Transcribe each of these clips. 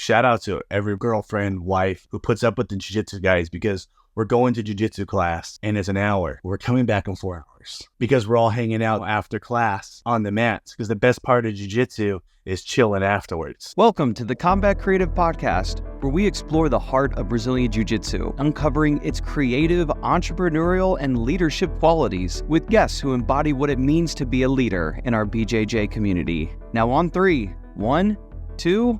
shout out to every girlfriend, wife who puts up with the jiu-jitsu guys, because we're going to jiu-jitsu class and it's an hour. We're coming back in 4 hours because we're all hanging out after class on the mats, because the best part of jiu-jitsu is chilling afterwards. Welcome to the Combat Creative Podcast, where we explore the heart of Brazilian Jiu-Jitsu, uncovering its creative, entrepreneurial, and leadership qualities with guests who embody what it means to be a leader in our BJJ community. Now on 3, 1, 2...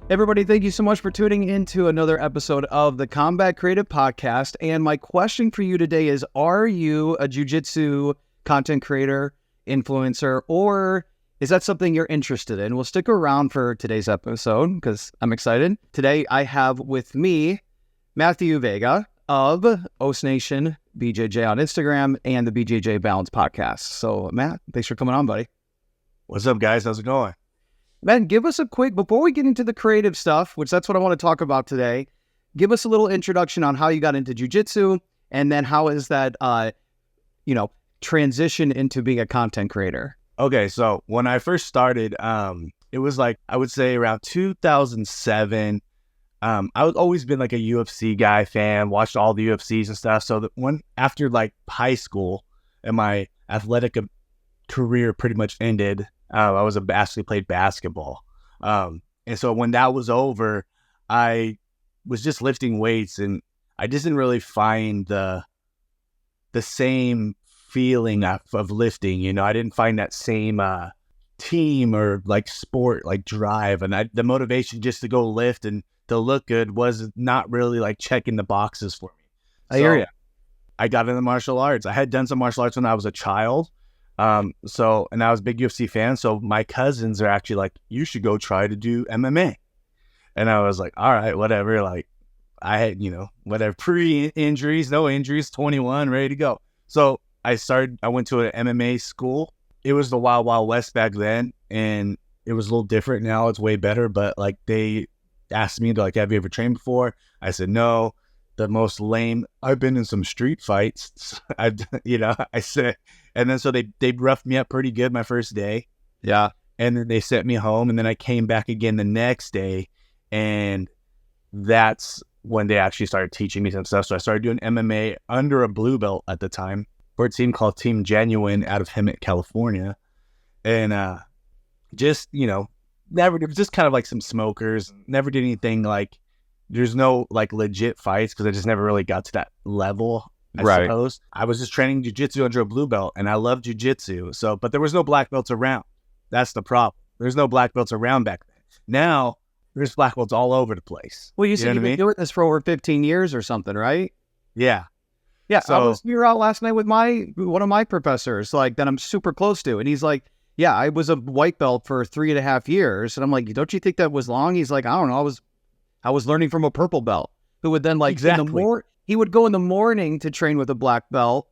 Everybody, thank you so much for tuning into another episode of the Combat Creative Podcast. And my question for you today is, are you a jiu-jitsu content creator, influencer, or is that something you're interested in? We'll stick around for today's episode because I'm excited. Today, I have with me Mathew Veiga of Os Nation BJJ on Instagram and the BJJ Balance podcast. So, Matt, thanks for coming on, buddy. What's up, guys? How's it going? Man, give us a quick, before we get into the creative stuff, which that's what I want to talk about today, give us a little introduction on how you got into jiu-jitsu, and then how is that, transition into being a content creator? Okay, so when I first started, it was like, I would say around 2007. I was always been like a UFC guy fan, watched all the UFCs and stuff. So that after like high school and my athletic career pretty much ended, I played basketball. And so when that was over, I was just lifting weights, and I just didn't really find the same feeling of lifting. You know, I didn't find that same team or like sport, like drive, and the motivation just to go lift and to look good was not really like checking the boxes for me. I hear you. I got into martial arts. I had done some martial arts when I was a child. And I was a big UFC fan. So my cousins are actually like, you should go try to do MMA. And I was like, all right, whatever. Like I had, whatever, pre-injuries, no injuries, 21, ready to go. So I went to an MMA school. It was the Wild Wild West back then, and it was a little different. Now it's way better, but like they asked me to like, have you ever trained before? I said, no. The most lame, I've been in some street fights. I said, and then so they roughed me up pretty good my first day. Yeah. And then they sent me home, and then I came back again the next day, and that's when they actually started teaching me some stuff. So I started doing MMA under a blue belt at the time for a team called Team Genuine out of Hemet, California. And just, never, it was just kind of like some smokers, never did anything like, there's no like legit fights because I just never really got to that level, I suppose. I was just training jiu-jitsu under a blue belt, and I love jiu-jitsu. So, but there was no black belts around. That's the problem. There's no black belts around back then. Now there's black belts all over the place. Well, you said you've been doing this for over 15 years or something, right? Yeah. Yeah. So we were out last night with one of my professors, like that I'm super close to, and he's like, yeah, I was a white belt for 3.5 years. And I'm like, don't you think that was long? He's like, I don't know. I was learning from a purple belt who would then he would go in the morning to train with a black belt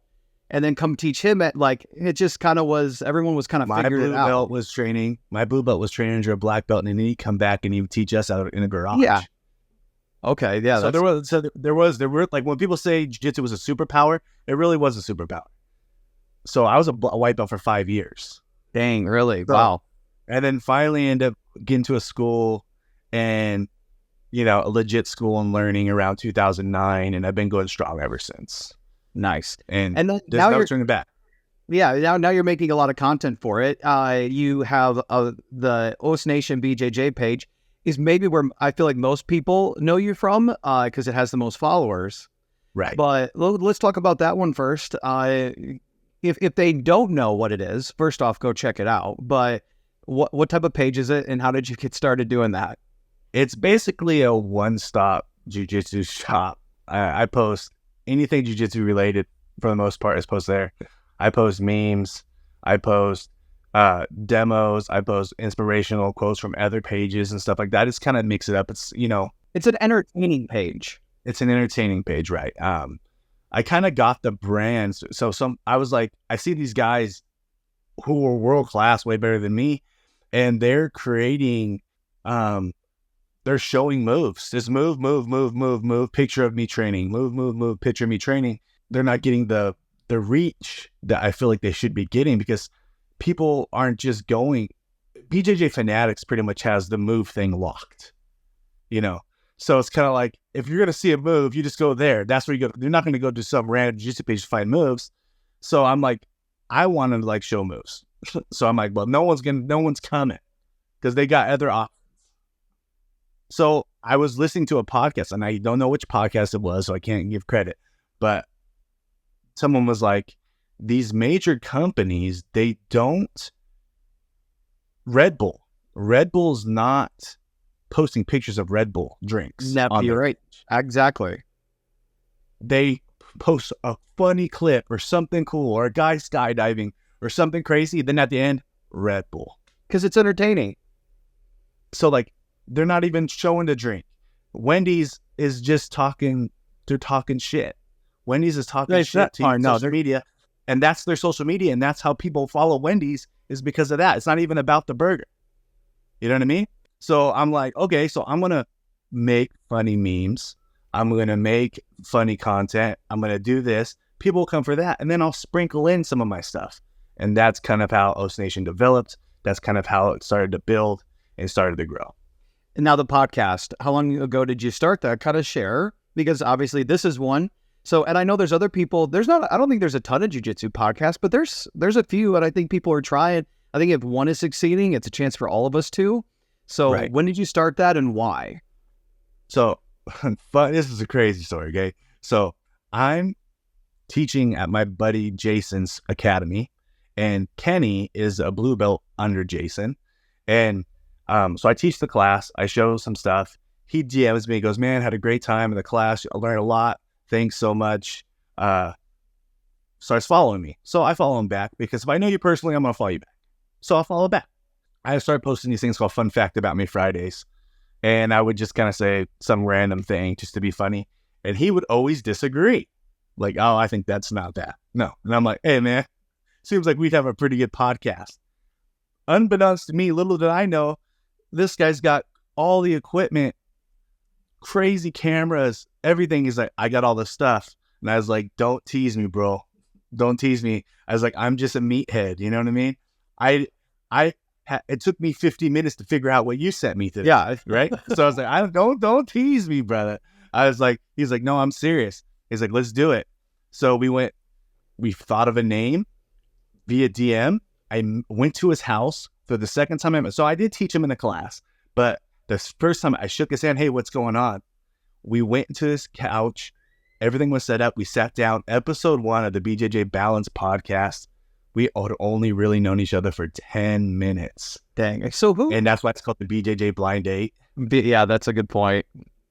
and then come teach him at it just kind of was, everyone was kind of figuring it out. My blue belt was training under a black belt, and then he'd come back and he would teach us out in a garage. Yeah. Okay. Yeah. So there were like, when people say jiu-jitsu was a superpower, it really was a superpower. So I was a white belt for 5 years. Dang, really? Wow. And then finally ended up getting to a school and, a legit school and learning around 2009, and I've been going strong ever since. Nice. And there's no turning back. Yeah, now you're making a lot of content for it. You have the Os Nation BJJ page is maybe where I feel like most people know you from because it has the most followers. Right. But let's talk about that one first. If they don't know what it is, first off, go check it out. But what type of page is it, and how did you get started doing that? It's basically a one-stop jiu-jitsu shop. I post anything jiu-jitsu related for the most part is posted there. I post memes. I post demos. I post inspirational quotes from other pages and stuff like that. It's kind of mix it up. It's, It's an entertaining page. It's an entertaining page, right? I kind of got the brands. So I was like, I see these guys who are world-class, way better than me, and they're creating... they're showing moves. Just move, picture of me training. Move, picture of me training. They're not getting the reach that I feel like they should be getting because people aren't just going. BJJ Fanatics pretty much has the move thing locked. you know. So it's kind of like, if you're going to see a move, you just go there. That's where you go. You're not going to go to some random jiu-jitsu page to find moves. So I'm like, I want to like show moves. So I'm like, well, no one's coming because they got other options. So I was listening to a podcast, and I don't know which podcast it was, so I can't give credit. But someone was like, these major companies, they don't. Red Bull's not posting pictures of Red Bull drinks. You're right. Exactly. They post a funny clip or something cool, or a guy skydiving or something crazy. Then at the end, Red Bull. Because it's entertaining. So like, they're not even showing the drink. Wendy's is just talking. They're talking shit. Wendy's is talking shit to social media, and that's their social media, and that's how people follow Wendy's, is because of that. It's not even about the burger. You know what I mean? So I'm like, okay, so I'm gonna make funny memes. I'm gonna make funny content. I'm gonna do this. People will come for that, and then I'll sprinkle in some of my stuff. And that's kind of how Os Nation developed. That's kind of how it started to build and started to grow. And now the podcast, how long ago did you start that? Kind of share, because obviously this is one. So, and I know there's other people, I don't think there's a ton of jiu-jitsu podcasts, but there's a few, and I think people are trying. I think if one is succeeding, it's a chance for all of us to. So When did you start that, and why? So, this is a crazy story, okay? So I'm teaching at my buddy Jason's academy, and Kenny is a blue belt under Jason. And so I teach the class, I show some stuff. He DMs me, goes, man, had a great time in the class. I learned a lot. Thanks so much. Starts following me. So I follow him back, because if I know you personally, I'm going to follow you back. So I'll follow back. I started posting these things called Fun Fact About Me Fridays. And I would just kind of say some random thing just to be funny. And he would always disagree. Like, oh, I think that's not that. No. And I'm like, hey, man, seems like we'd have a pretty good podcast. Unbeknownst to me, little did I know, this guy's got all the equipment, crazy cameras, everything. He's like, I got all this stuff. And I was like, don't tease me, bro. Don't tease me. I was like, I'm just a meathead. You know what I mean? It took me 50 minutes to figure out what you sent me today. Yeah. Right. So I was like, don't tease me, brother. I was like, he's like, no, I'm serious. He's like, let's do it. So we thought of a name via DM. I went to his house for the second time. So I did teach him in the class, but the first time I shook his hand, hey, what's going on? We went to his couch. Everything was set up. We sat down. Episode 1 of the BJJ Balance podcast. We had only really known each other for 10 minutes. Dang. So who? And that's why it's called the BJJ Blind Date. Yeah, that's a good point.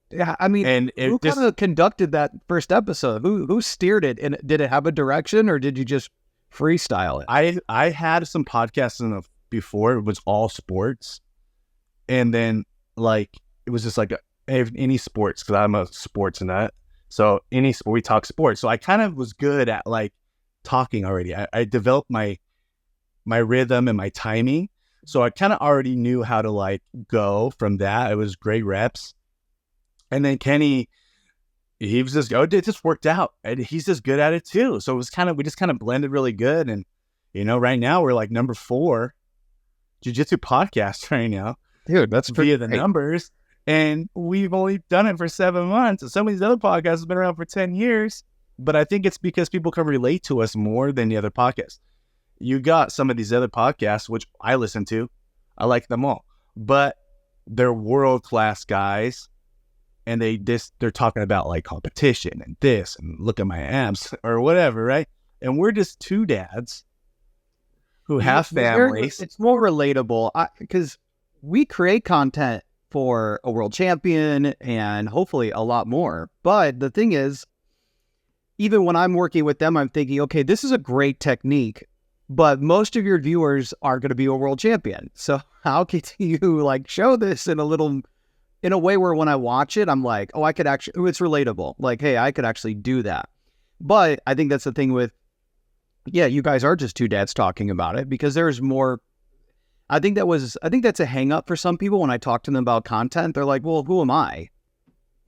Yeah, I mean, and who kind of conducted that first episode? Who steered it? And did it have a direction, or did you just freestyle it? I had some podcasts before. It was all sports. And then, like, it was just like any sports, because I'm a sports nut. So any sport, we talk sports. So I kind of was good at like talking already. I developed my rhythm and my timing. So I kind of already knew how to like go from that. It was great reps. And then Kenny, he was just, it just worked out. And he's just good at it too. So it was we just kind of blended really good. And, you know, right now we're like number 4 jiu-jitsu podcast right now. Dude, that's via the numbers. And we've only done it for 7 months. And some of these other podcasts have been around for 10 years. But I think it's because people can relate to us more than the other podcasts. You got some of these other podcasts, which I listen to. I like them all. But they're world-class guys. And they're talking about like competition and this and look at my abs or whatever, right? And we're just 2 dads who have families. It's more relatable because we create content for a world champion and hopefully a lot more. But the thing is, even when I'm working with them, I'm thinking, okay, this is a great technique, but most of your viewers are going to be a world champion. So how can you like show this in a way where when I watch it, I'm like, oh, it's relatable. Like, hey, I could actually do that. But I think that's the thing with, yeah, you guys are just 2 dads talking about it, because there's more. I think that's a hang up for some people when I talk to them about content. They're like, well, who am I?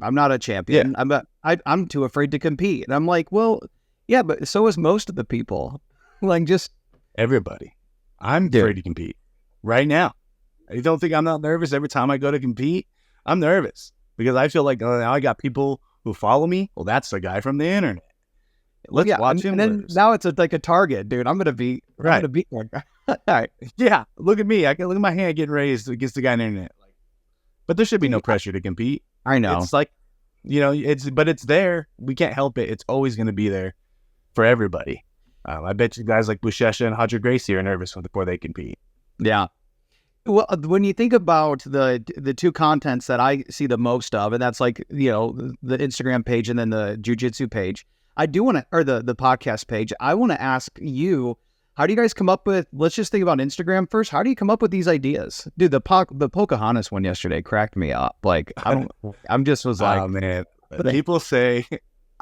I'm not a champion. Yeah. I'm too afraid to compete. And I'm like, well, yeah, but so is most of the people. Like, just everybody. I'm afraid to compete right now. You don't think I'm not nervous every time I go to compete? I'm nervous. because I feel like now I got people who follow me. Well, that's the guy from the internet. Let's watch him. And then lose. now it's like a target, dude. I'm gonna beat one guy. All right. Yeah, look at me. I can look at my hand getting raised against the guy on the internet. But there should be no pressure to compete. I know. It's like, but it's there. We can't help it. It's always going to be there for everybody. I bet you guys like Bushesha and Hadra Gracie are nervous before they compete. Yeah. Well, when you think about the two contents that I see the most of, and that's like, the Instagram page and then the jiu-jitsu page, I do want to, or the podcast page, I want to ask you, how do you guys come up with, let's just think about Instagram first. How do you come up with these ideas? Dude, the Pocahontas one yesterday cracked me up. Like, I'm just was like, oh man, people say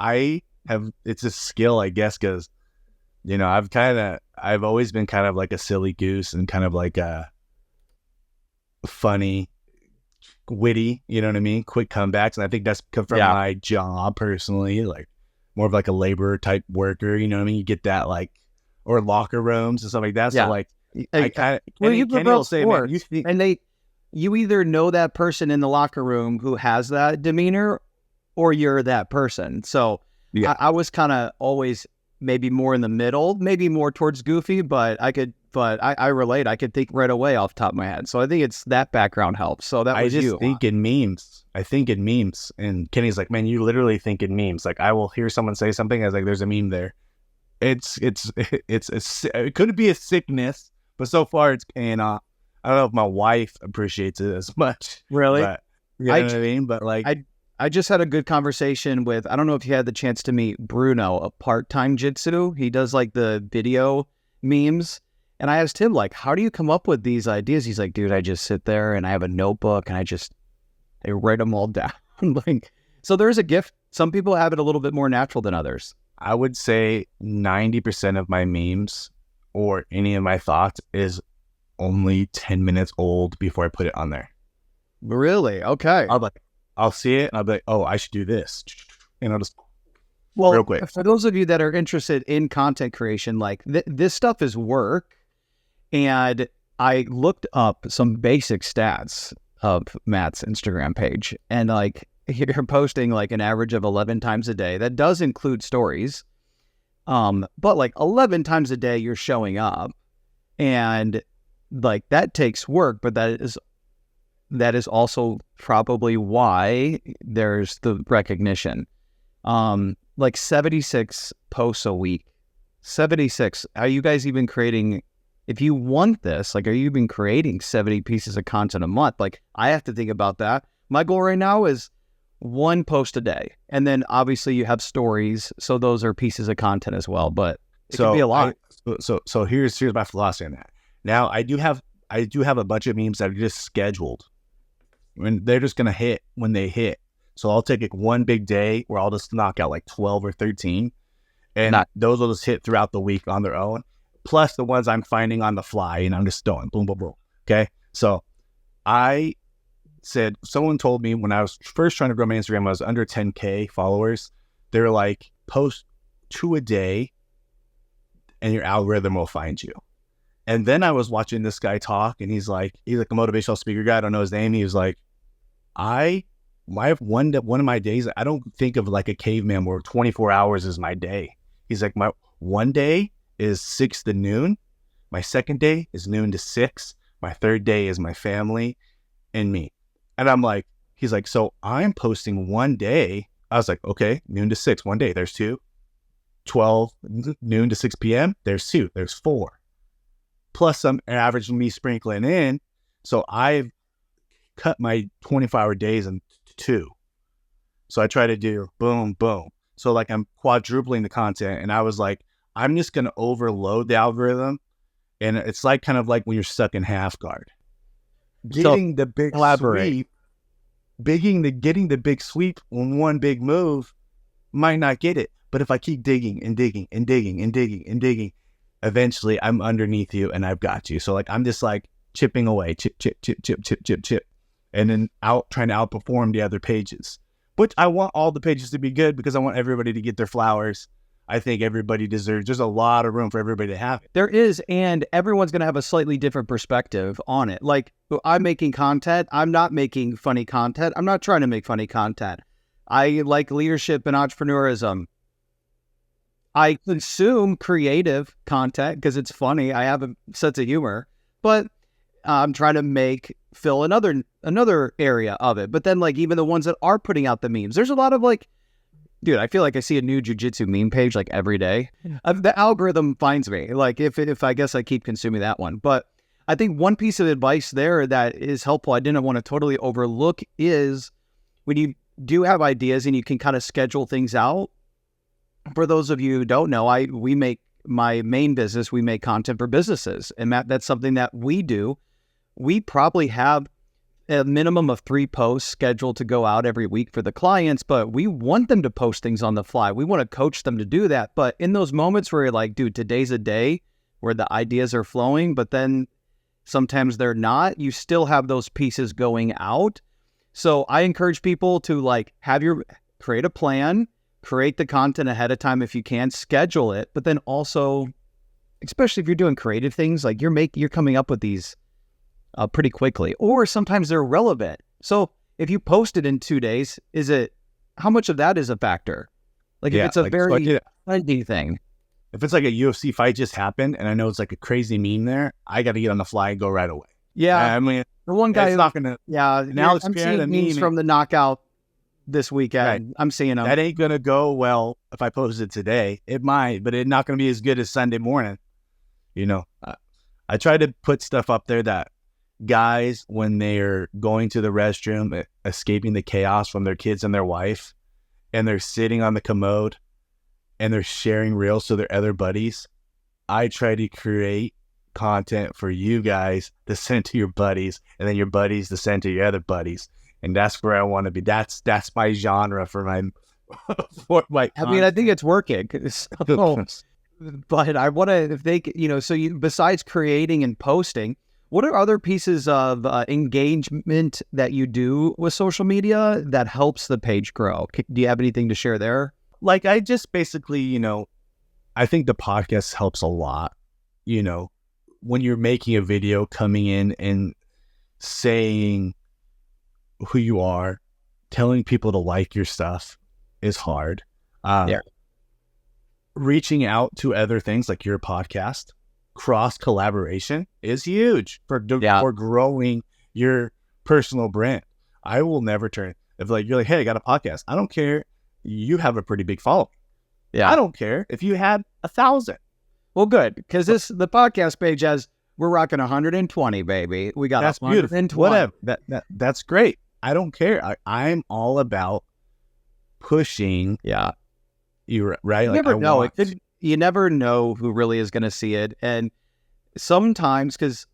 it's a skill, I guess, because, I've always been kind of like a silly goose and kind of like a funny, witty, you know what I mean? Quick comebacks. And I think that's come from my job personally, like more of like a labor type worker, you know what I mean? You get that like, or locker rooms and stuff like that. So like, I kind of, Kenny will say, man, you either know that person in the locker room who has that demeanor, or you're that person. So I was kind of always maybe more in the middle, maybe more towards goofy, but I relate. I could think right away off the top of my head. So I think it's that background helps. So that was I think in memes. I think in memes. And Kenny's like, man, you literally think in memes. Like I will hear someone say something. I was like, there's a meme there. It could be a sickness, but so far it's paying off. I don't know if my wife appreciates it as much. Really? But, you know what I mean? But like, I just had a good conversation with, I don't know if you had the chance to meet Bruno, a part-time jitsu. He does like the video memes. And I asked him like, how do you come up with these ideas? He's like, dude, I just sit there and I have a notebook and I write them all down. Like, so there's a gift. Some people have it a little bit more natural than others. I would say 90% of my memes or any of my thoughts is only 10 minutes old before I put it on there. Really? Okay. I'll see it and I'll be like, oh, I should do this. And I'll just real quick. For those of you that are interested in content creation, like this stuff is work. And I looked up some basic stats of Matt's Instagram page, and like, you're posting like an average of 11 times a day. That does include stories. But like 11 times a day you're showing up, and like that takes work, but that is also probably why there's the recognition. Like 76 posts a week. 76. Are you guys even creating, if you want this, like, are you even creating 70 pieces of content a month? Like, I have to think about that. My goal right now is one post a day. And then obviously you have stories. So those are pieces of content as well, but it can be a lot. So here's my philosophy on that. Now I do have a bunch of memes that are just scheduled, when they're just going to hit when they hit. So I'll take like one big day where I'll just knock out like 12 or 13. And those will just hit throughout the week on their own. Plus the ones I'm finding on the fly and I'm just throwing boom, boom, boom. Okay. So someone told me when I was first trying to grow my Instagram, I was under 10K followers. They were like, post 2 a day and your algorithm will find you. And then I was watching this guy talk, and he's like a motivational speaker guy. I don't know his name. He was like, one of my days, I don't think of like a caveman where 24 hours is my day. He's like, my one day is 6 to noon. My second day is noon to 6. My third day is my family and me. And I'm like, he's like, so I'm posting one day. I was like, okay, noon to 6, one day. There's 2. 12 noon to 6 p.m. There's 2. There's 4. Plus some average me sprinkling in. So I've cut my 24-hour days into 2. So I try to do boom, boom. So like I'm quadrupling the content, and I was like, I'm just going to overload the algorithm. And it's like kind of like when you're stuck in half guard. Getting the big sweep, getting the big sweep on one big move might not get it. But if I keep digging and digging and digging and digging and digging, eventually I'm underneath you and I've got you. So like I'm just like chipping away, chip, chip, chip, chip, chip, chip, chip, and then trying to outperform the other pages. But I want all the pages to be good because I want everybody to get their flowers. I think everybody deserves, there's a lot of room for everybody to have it. There is, and everyone's going to have a slightly different perspective on it. Like, I'm making content. I'm not making funny content. I'm not trying to make funny content. I like leadership and entrepreneurism. I consume creative content because it's funny. I have a sense of humor, but I'm trying to fill another area of it. But then, like, even the ones that are putting out the memes, there's a lot of like, dude, I feel like I see a new jiu-jitsu meme page like every day. The algorithm finds me, like, if I guess I keep consuming that one. But I think one piece of advice there that is helpful, I didn't want to totally overlook, is when you do have ideas and you can kind of schedule things out. For those of you who don't know, we make my main business, we make content for businesses. And that's something that we do. We probably have a minimum of 3 posts scheduled to go out every week for the clients, but we want them to post things on the fly. We want to coach them to do that. But in those moments where you're like, dude, today's a day where the ideas are flowing, but then sometimes they're not, you still have those pieces going out. So I encourage people to like create a plan, create the content ahead of time if you can, schedule it, but then also, especially if you're doing creative things, like you're coming up with these pretty quickly, or sometimes they're relevant. So if you post it in 2 days, how much of that is a factor? Like if it's a very trendy thing. If it's like a UFC fight just happened and I know it's like a crazy meme there, I got to get on the fly and go right away. Yeah. I mean, the one guy, it's not going to, now I'm seeing memes from the knockout this weekend. Right. I'm seeing them. That ain't going to go well if I post it today. It might, but it's not going to be as good as Sunday morning. You know, I try to put stuff up there that guys, when they're going to the restroom, escaping the chaos from their kids and their wife, and they're sitting on the commode and they're sharing reels to their other buddies, I try to create content for you guys to send to your buddies, and then your buddies to send to your other buddies. And that's where I want to be. That's my genre for my content. I mean, I think it's working. But I want to, if they, besides creating and posting, what are other pieces of engagement that you do with social media that helps the page grow? Do you have anything to share there? Like, I just basically, I think the podcast helps a lot. When you're making a video, coming in and saying who you are, telling people to like your stuff is hard. Reaching out to other things like your podcast, cross collaboration is huge for growing your personal brand. I will never turn, if you're like, hey, I got a podcast. I don't care. You have a pretty big following. Yeah. I don't care if you had 1,000. Well, good. Because the podcast page we're rocking 120, baby. We got that's 120. Beautiful. Whatever. That's great. I don't care. I'm all about pushing. Yeah. You right. You never know. You never know who really is going to see it. And sometimes, because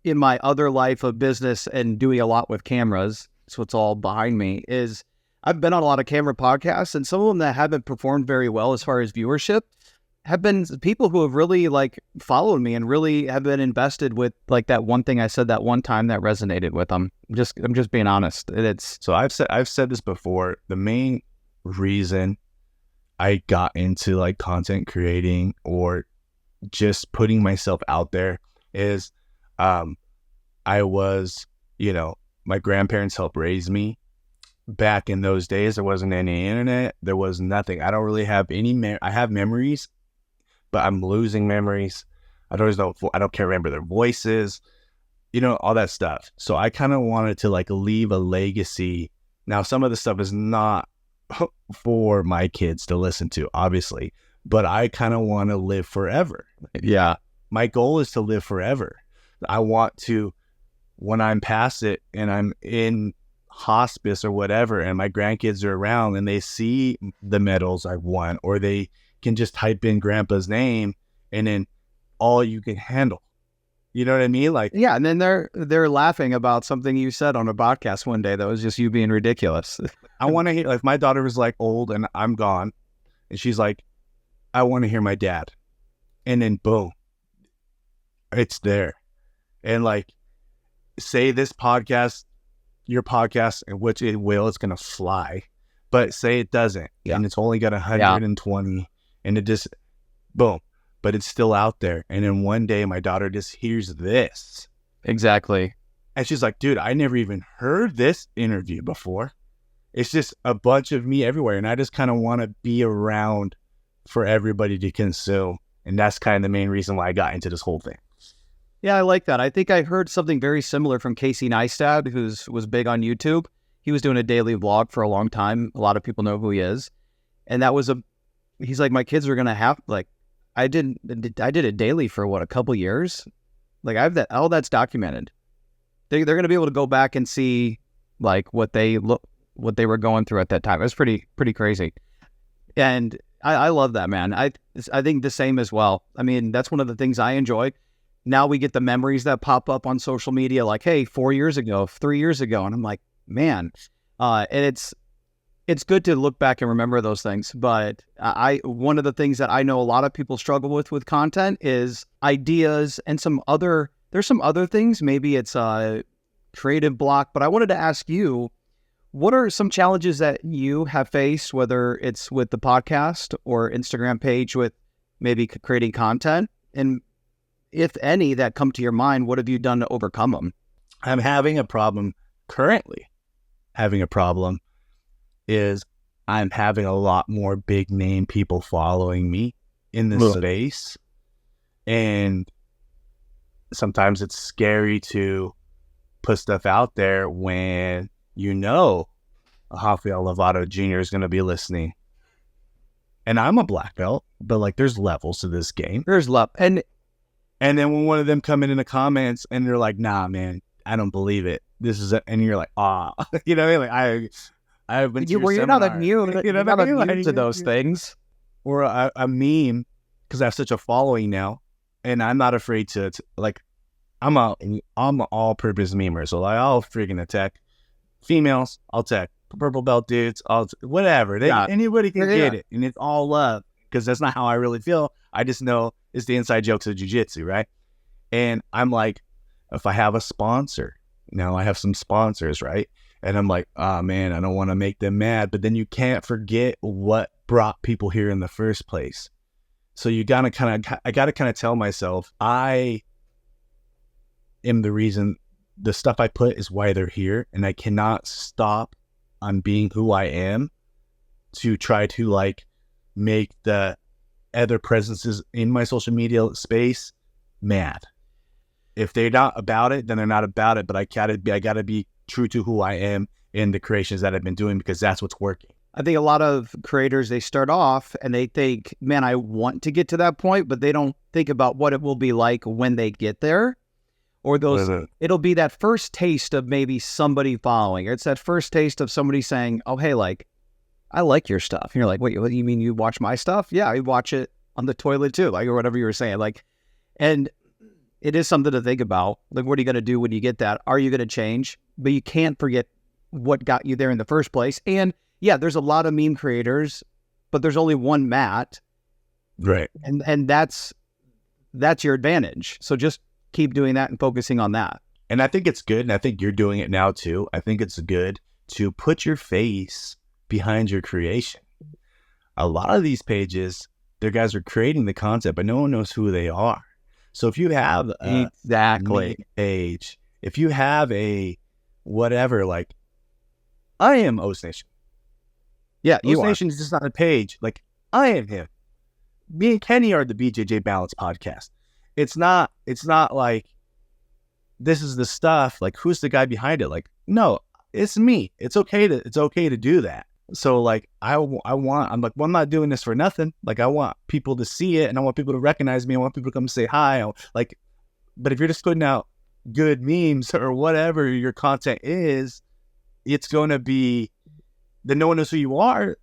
in my other life of business and doing a lot with cameras, that's what's all behind me, is I've been on a lot of camera podcasts, and some of them that haven't performed very well as far as viewership have been people who have really followed me and really have been invested with that one thing I said that one time that resonated with them. I'm just being honest. So I've said this before. The main reason I got into content creating or just putting myself out there is I was, my grandparents helped raise me. Back in those days, there wasn't any internet. There was nothing. I don't really have any I have memories, but I'm losing memories. I don't remember their voices, all that stuff. So I kind of wanted to leave a legacy. Now, some of the stuff is not for my kids to listen to, obviously, but I kind of want to live forever. Yeah. My goal is to live forever. I want to, when I'm past it and I'm in hospice or whatever, and my grandkids are around and they see the medals I've won, or they can just type in grandpa's name and then all you can handle. You know what I mean? Yeah, and then they're laughing about something you said on a podcast one day that was just you being ridiculous. I want to hear, if my daughter was old and I'm gone, and she's like, I want to hear my dad. And then boom, it's there. And say this podcast, your podcast, in which it's going to fly. But say it doesn't, and it's only got 120 and it just, boom, but it's still out there. And then one day my daughter just hears this. Exactly. And she's like, dude, I never even heard this interview before. It's just a bunch of me everywhere. And I just kind of want to be around for everybody to consume. And that's kind of the main reason why I got into this whole thing. Yeah, I like that. I think I heard something very similar from Casey Neistat, was big on YouTube. He was doing a daily vlog for a long time. A lot of people know who he is. And he's like, my kids are going to have, like, I did it daily for a couple years. Like, I have all that's documented. They're going to be able to go back and see like what they were going through at that time. It was pretty crazy. And I love that, man. I think the same as well. I mean, that's one of the things I enjoy. Now we get the memories that pop up on social media, like, hey, 4 years ago, 3 years ago. And I'm like, man, and it's good to look back and remember those things. But one of the things that I know a lot of people struggle with content is ideas and there's some other things. Maybe it's a creative block, but I wanted to ask you, what are some challenges that you have faced, whether it's with the podcast or Instagram page with maybe creating content? And if any that come to your mind, what have you done to overcome them? I'm currently having a problem is I'm having a lot more big name people following me in this space. And sometimes it's scary to put stuff out there when Rafael Lovato Jr. is going to be listening. And I'm a black belt, but like there's levels to this game. There's love. And then when one of them come in the comments and they're like, nah, man, I don't believe it. This is and you're like, you know what I mean? Like I've been to your you're seminar. not immune. You're not immune to those things. Or a meme, because I have such a following now, and I'm not afraid to like, I'm an all-purpose memer, so like, I'll freaking attack females, I'll attack purple belt dudes, whatever. Anybody can get it, and it's all love, because that's not how I really feel. I just know it's the inside jokes of jiu-jitsu, right? And I'm like, if I have a sponsor, now I have some sponsors, right? And I'm like, oh man, I don't want to make them mad. But then you can't forget what brought people here in the first place. So I got to kind of tell myself, I am the reason. The stuff I put is why they're here. And I cannot stop on being who I am to try to like make the other presences in my social media space mad. If they're not about it, then they're not about it. But I gotta be true to who I am in the creations that I've been doing, because that's what's working. I think a lot of creators, they start off and they think, man, I want to get to that point, but they don't think about what it will be like when they get there. Or it'll be that first taste of maybe somebody following. It's that first taste of somebody saying, oh, hey, like, I like your stuff. And you're like, wait, what do you mean you watch my stuff? Yeah, I watch it on the toilet too, like, or whatever you were saying. Like, and it is something to think about. Like, what are you going to do when you get that? Are you going to change? But you can't forget what got you there in the first place. And yeah, there's a lot of meme creators, but there's only one Matt. Right. And that's your advantage. So just keep doing that and focusing on that. And I think it's good. And I think you're doing it now too. I think it's good to put your face behind your creation. A lot of these pages, their guys are creating the concept, but no one knows who they are. So if you have a page, if you have a whatever, like I am O's Nation. Yeah, O's Nation is just not a page. Like I am him. Me and Kenny are the BJJ Balance podcast. It's not like this is the stuff. Like who's the guy behind it? Like no, it's me. It's okay to do that. So like I'm like, well, I'm not doing this for nothing. Like I want people to see it, and I want people to recognize me. I want people to come say hi. But if you're just putting out good memes or whatever your content is, it's going to be that no one knows who you are.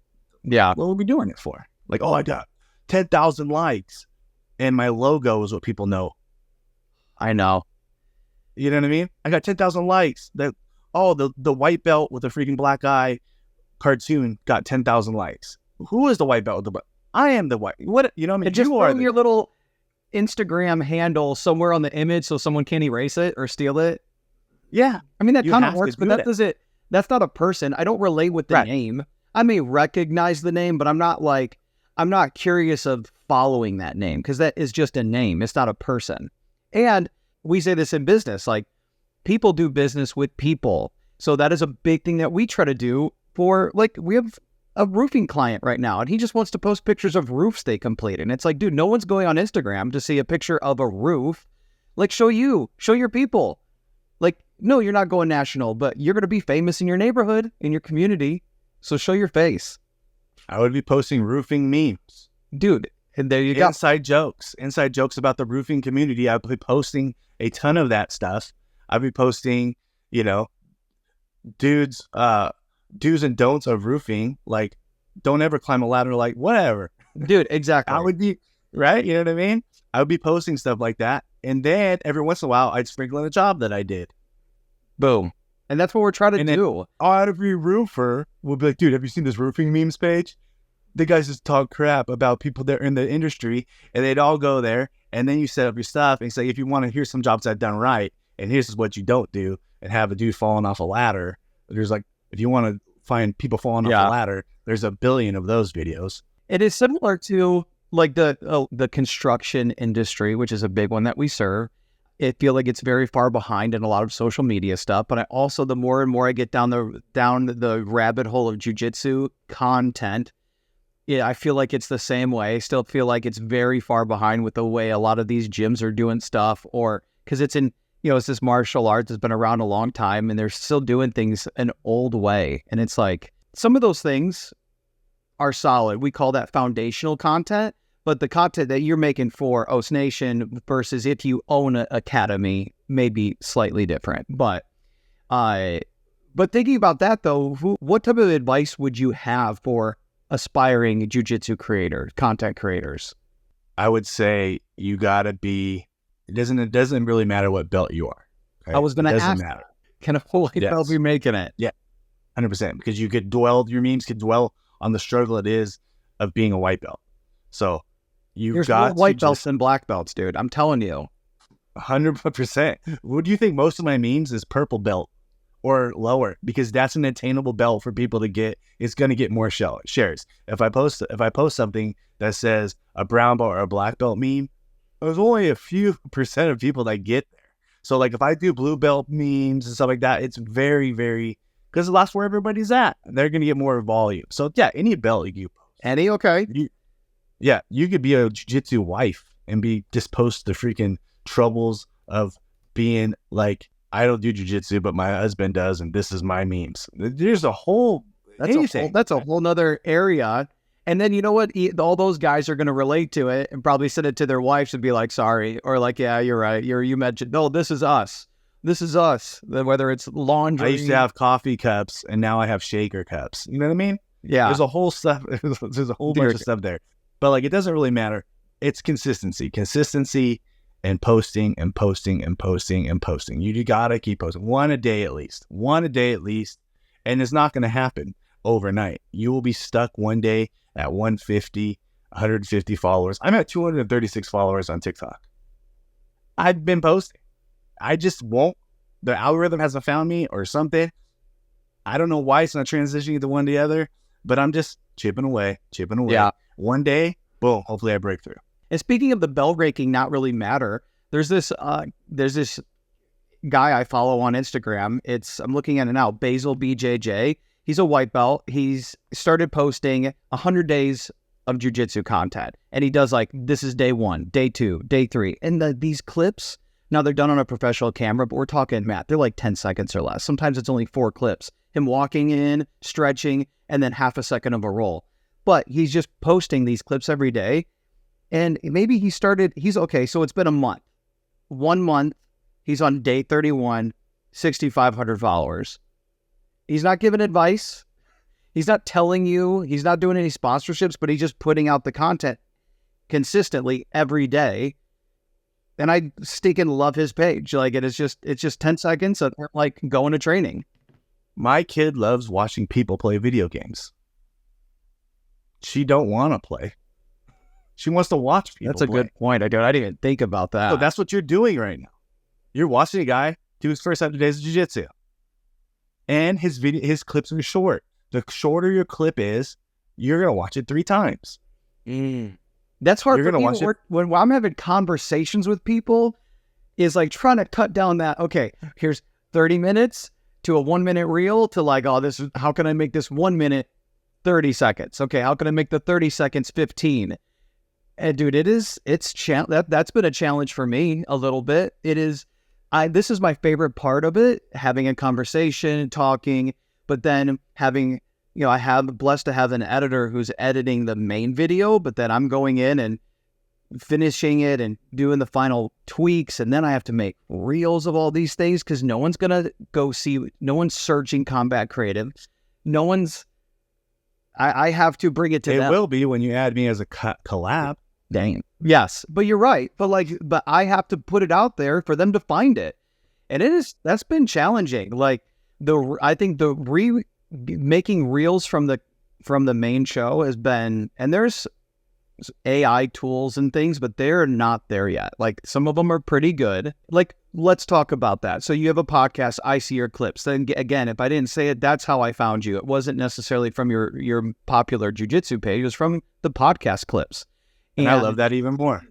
Yeah. What are we doing it for? Like, oh, I got 10,000 likes and my logo is what people know. I know. You know what I mean? I got 10,000 likes. The white belt with a freaking black eye cartoon got 10,000 likes. Who is the white belt with the black? I am the white. What, you know what I mean? Just throw your little Instagram handle somewhere on the image so someone can't erase it or steal it. Yeah. I mean, that kind of works, but that's not a person. I don't relate with the name. I may recognize the name, but I'm not like, I'm not curious of following that name because that is just a name. It's not a person. And we say this in business, like people do business with people. So that is a big thing that we try to do for, like, we have a roofing client right now and he just wants to post pictures of roofs they complete. And it's like, dude, no one's going on Instagram to see a picture of a roof. Like, show your people. Like, no, you're not going national, but you're going to be famous in your neighborhood, in your community. So show your face. I would be posting roofing memes. Dude, and there you go. Inside jokes about the roofing community. I'd be posting a ton of that stuff. I'd be posting, do's and don'ts of roofing. Like, don't ever climb a ladder, like, whatever. Dude, exactly. I would be, right? You know what I mean? I would be posting stuff like that. And then every once in a while, I'd sprinkle in a job that I did. Boom. And that's what we're trying to do. Every roofer will be like, dude, have you seen this roofing memes page? The guys just talk crap about people that are in the industry, and they'd all go there. And then you set up your stuff and say, if you want to hear some jobs I've done right, and here's what you don't do, and have a dude falling off a ladder. There's like, if you want to find people falling off a ladder, there's a billion of those videos. It is similar to like the construction industry, which is a big one that we serve. I feel like it's very far behind in a lot of social media stuff, but I also, the more and more I get down the rabbit hole of jiu-jitsu content, I feel like it's the same way. I still feel like it's very far behind with the way a lot of these gyms are doing stuff, or because it's it's this martial arts that's been around a long time and they're still doing things an old way. And it's like, some of those things are solid. We call that foundational content. But the content that you're making for Oats Nation versus if you own an academy may be slightly different. But thinking about that though, what type of advice would you have for aspiring jiu-jitsu content creators? I would say you gotta be. It doesn't really matter what belt you are. Okay? I was going to ask. Matter. Can a white belt be making it? Yeah, 100%. Because your memes could dwell on the struggle it is of being a white belt. So. There's more white belts than black belts, dude. I'm telling you. 100%. What do you think? Most of my memes is purple belt or lower, because that's an attainable belt for people to get. It's going to get more shares. If I post something that says a brown belt or a black belt meme, there's only a few percent of people that get there. So like if I do blue belt memes and stuff like that, it's very, very, because that's where everybody's at. They're going to get more volume. So yeah, any belt you post. Any, okay. You could be a jiu-jitsu wife and just post the freaking troubles of being like, I don't do jiu-jitsu, but my husband does, and this is my memes. There's a whole that's a whole nother area. And then you know what? All those guys are going to relate to it and probably send it to their wives and be like, sorry, or like, yeah, you're right. You mentioned, no, this is us. This is us. Whether it's laundry. I used to have coffee cups, and now I have shaker cups. You know what I mean? Yeah. There's a whole bunch of stuff there. But like, it doesn't really matter. It's consistency and posting and posting and posting and posting. You gotta keep posting one a day at least, and it's not going to happen overnight. You will be stuck one day at 150, 150 followers. I'm at 236 followers on TikTok. I've been posting. I just won't. The algorithm hasn't found me or something. I don't know why it's not transitioning to one to the other, but I'm just chipping away. Yeah. One day, boom, hopefully I break through. And speaking of the bell raking not really matter, there's this guy I follow on Instagram. I'm looking at it now, Basil BJJ. He's a white belt. He's started posting 100 days of jiu-jitsu content. And he does like, this is day 1, day 2, day 3. And these clips, now they're done on a professional camera, but we're talking, Matt, they're like 10 seconds or less. Sometimes it's only 4 clips. Him walking in, stretching, and then half a second of a roll. But he's just posting these clips every day. And maybe he's okay. So it's been a month. 1 month. He's on day 31, 6,500 followers. He's not giving advice. He's not telling you. He's not doing any sponsorships, but he's just putting out the content consistently every day. And I stinking love his page. Like it's just 10 seconds of like going to training. My kid loves watching people play video games. She don't want to play. She wants to watch people. That's a good point. I didn't even think about that. So that's what you're doing right now. You're watching a guy do his first 100 days of jiu-jitsu. And his clips are short. The shorter your clip is, you're going to watch it 3 times. That's hard You're for gonna me watch it? when I'm having conversations with people, is like trying to cut down that, okay, here's 30 minutes to a 1 minute reel to like, oh, this is, how can I make this 1 minute 30 seconds? Okay, how can I make the 30 seconds 15? And dude, that's been a challenge for me a little bit. This is my favorite part of it, having a conversation, talking, but then having, I have blessed to have an editor who's editing the main video, but then I'm going in and finishing it and doing the final tweaks. And then I have to make reels of all these things because no one's going to no one's searching Combat Creative. I have to bring it to them. It will be when you add me as a collab. Dang. Yes, but you're right. But I have to put it out there for them to find it. And that's been challenging. Like I think making reels from the main show has been, and there's AI tools and things, but they're not there yet. Like some of them are pretty good. Like, let's talk about that. So you have a podcast, I see your clips. Then again, if I didn't say it, that's how I found you. It wasn't necessarily from your popular jiu-jitsu page. It was from the podcast clips. And I love that even more.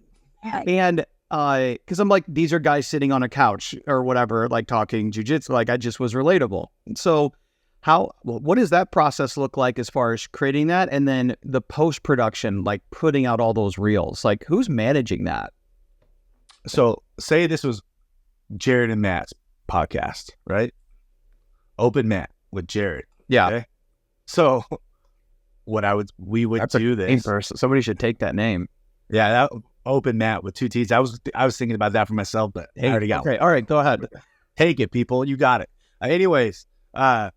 And because I'm like, these are guys sitting on a couch or whatever, like talking jiu-jitsu. Like I just was relatable. So what does that process look like as far as creating that? And then the post-production, like putting out all those reels, like who's managing that? So say this was Jared and Matt's podcast, right? Open Matt with Jared. Yeah. Okay? So we would do this. Somebody should take that name. Yeah. That Open Matt with 2 T's. I was thinking about that for myself, but I already got one. All right. Go ahead. Take it, people. You got it. Anyways, our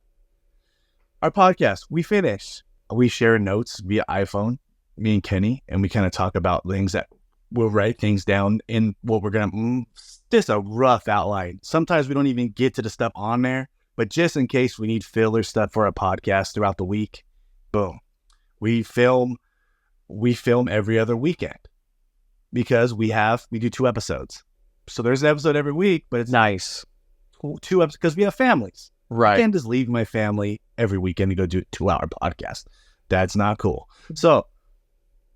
podcast, we finish. We share notes via iPhone, me and Kenny, and we kind of talk about things that we'll write things down in what we're going to, just a rough outline. Sometimes we don't even get to the stuff on there, but just in case we need filler stuff for a podcast throughout the week, boom. We film every other weekend because we do 2 episodes. So there's an episode every week, but it's nice. 2 episodes because we have families. Right. I can't just leave my family every weekend to go do a 2-hour podcast. That's not cool. So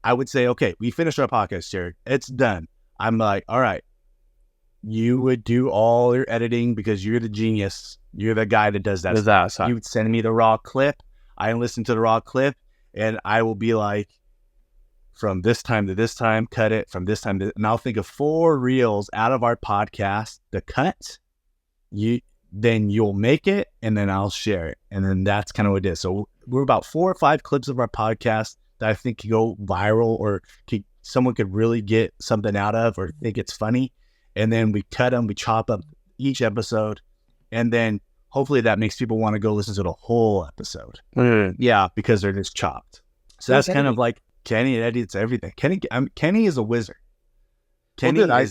I would say, okay, we finished our podcast, Jared. It's done. I'm like, all right, you would do all your editing because you're the genius. You're the guy that does that. You would send me the raw clip. I listen to the raw clip and I will be like, from this time to this time, cut it. From this time to, and I'll think of 4 reels out of our podcast to cut. Then you'll make it and then I'll share it. And then that's kind of what it is. So we're about 4 or 5 clips of our podcast that I think could go viral or someone could really get something out of or think it's funny. And then we cut them, we chop up each episode. And then hopefully that makes people want to go listen to the whole episode. Yeah, because they're just chopped. So that's kind of like Kenny edits everything. Kenny is a wizard. I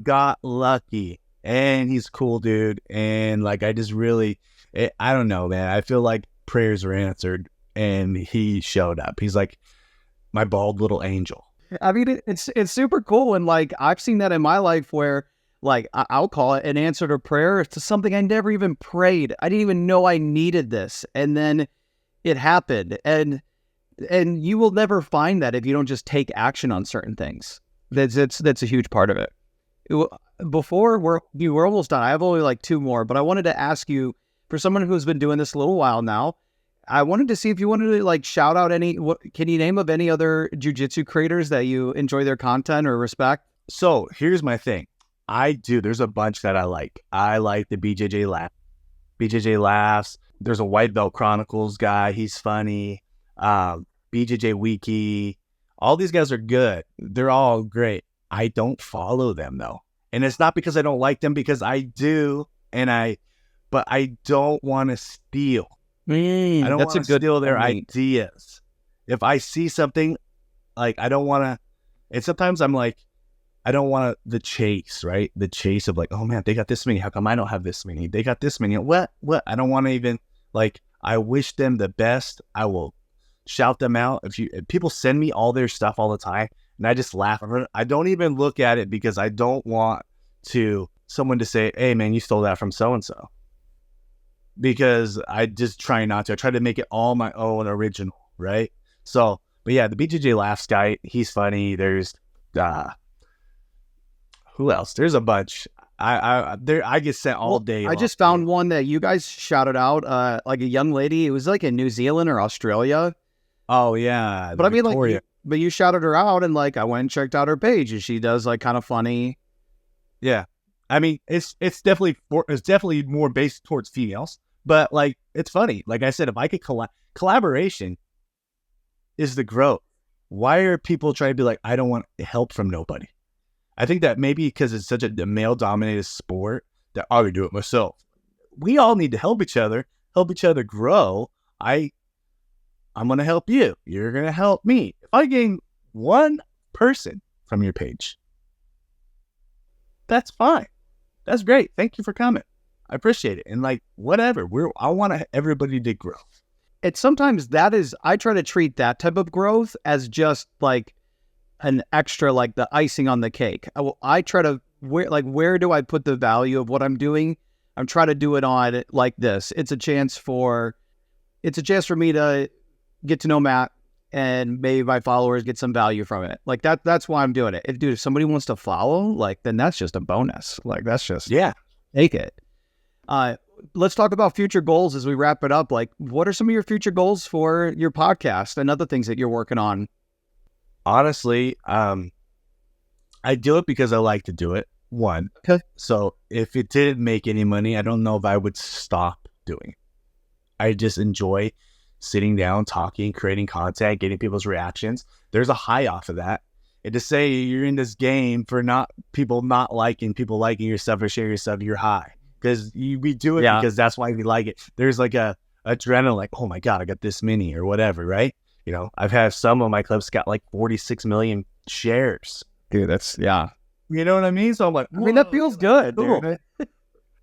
got lucky. And he's a cool dude. And like, I don't know, man. I feel like prayers were answered and he showed up. He's like my bald little angel. I mean, it's super cool. And like, I've seen that in my life where like, I'll call it an answer to prayer to something I never even prayed. I didn't even know I needed this. And then it happened. And you will never find that if you don't just take action on certain things. That's a huge part of it. Before we're almost done. I have only like 2 more, but I wanted to ask you, for someone who's been doing this a little while now, I wanted to see if you wanted to like shout out can you name of any other jiu-jitsu creators that you enjoy their content or respect? So here's my thing. There's a bunch that I like. I like the BJJ Laughs. There's a White Belt Chronicles guy. He's funny. BJJ Wiki. All these guys are good. They're all great. I don't follow them though. And it's not because I don't like them, because I do. But I don't want to steal. I don't want to steal their ideas. If I see something, like I don't want to, and sometimes I'm like, I don't want the chase, right? The chase of like, oh man, they got this many. How come I don't have this many? They got this many. What? I don't want to even like, I wish them the best. I will shout them out. If people send me all their stuff all the time and I just laugh, I don't even look at it because I don't want someone to say, hey man, you stole that from so-and-so. Because I just try not to. I try to make it all my own original, right? So, but yeah, the BJJ Laughs guy, he's funny. There's who else? There's a bunch. I get sent all day. I just found one that you guys shouted out, like a young lady. It was like in New Zealand or Australia. Oh yeah, but I mean, Victoria. like, but you shouted her out, and like I went and checked out her page, and she does like kind of funny. Yeah, I mean, it's definitely more based towards females, but like it's funny. Like I said, if I could collaboration is the growth. Why are people trying to be like, I don't want help from nobody? I think that maybe because it's such a male-dominated sport that I would do it myself. We all need to help each other grow. I'm going to help you. You're going to help me. If I gain one person from your page, that's fine. That's great. Thank you for coming. I appreciate it. And like, whatever. I want everybody to grow. It's sometimes I try to treat that type of growth as just like an extra, like the icing on the cake. I try to, where do I put the value of what I'm doing? I'm trying to do it on like this. It's a chance for me to get to know Matt and maybe my followers get some value from it. Like that's why I'm doing it. If somebody wants to follow, like, then that's just a bonus. Like that's just, take it. Let's talk about future goals as we wrap it up. Like, what are some of your future goals for your podcast and other things that you're working on? Honestly, I do it because I like to do it. One. Okay. So if it didn't make any money, I don't know if I would stop doing it. I just enjoy sitting down, talking, creating content, getting people's reactions. There's a high off of that. And to say you're in this game for people liking your stuff or sharing your stuff, you're high. Because we do it because that's why we like it. There's like a adrenaline, like, oh my God, I got this many or whatever, right? You know, I've had some of my clips got like 46 million shares. Dude, that's, you know what I mean? So I'm like, I mean, that feels good, cool. Dude.